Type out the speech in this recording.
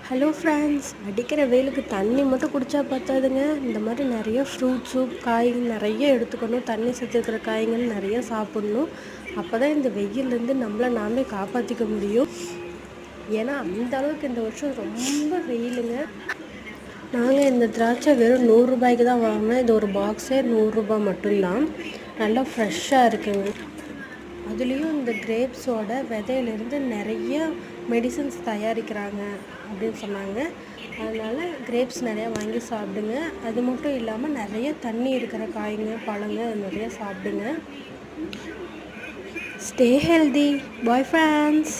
Hello friends, அடிக்கிற வெயிலுக்கு தண்ணி மட்டும் குடித்தா பத்தாதுங்க. இந்த மாதிரி நிறைய ஃப்ரூட்ஸு காய்கள் நிறைய எடுத்துக்கணும். தண்ணி சத்து இருக்கிற காய்கள் நிறைய சாப்பிட்ணும். அப்போ தான் இந்த வெயிலேருந்து நம்மளை நாமே காப்பாற்றிக்க முடியும். ஏன்னா அந்த அளவுக்கு இந்த வருஷம் ரொம்ப வெயிலுங்க. நாங்கள் இந்த திராட்சை வெறும் 100 ரூபாய்க்கு தான் வாங்கினோம். இது ஒரு பாக்ஸே 100 ரூபாய் மட்டும்தான். நல்லா ஃப்ரெஷ்ஷாக இருக்குங்க. அதுலேயும் இந்த கிரேப்ஸோட விதையிலேருந்து நிறைய மெடிசன்ஸ் தயாரிக்கிறாங்க அப்படின்னு சொன்னாங்க. அதனால் கிரேப்ஸ் நிறையா வாங்கி சாப்பிடுங்க. அது மட்டும் இல்லாமல் நிறைய தண்ணி இருக்கிற காய்ங்க பழங்க நிறைய சாப்பிடுங்க. Stay healthy. Bye friends.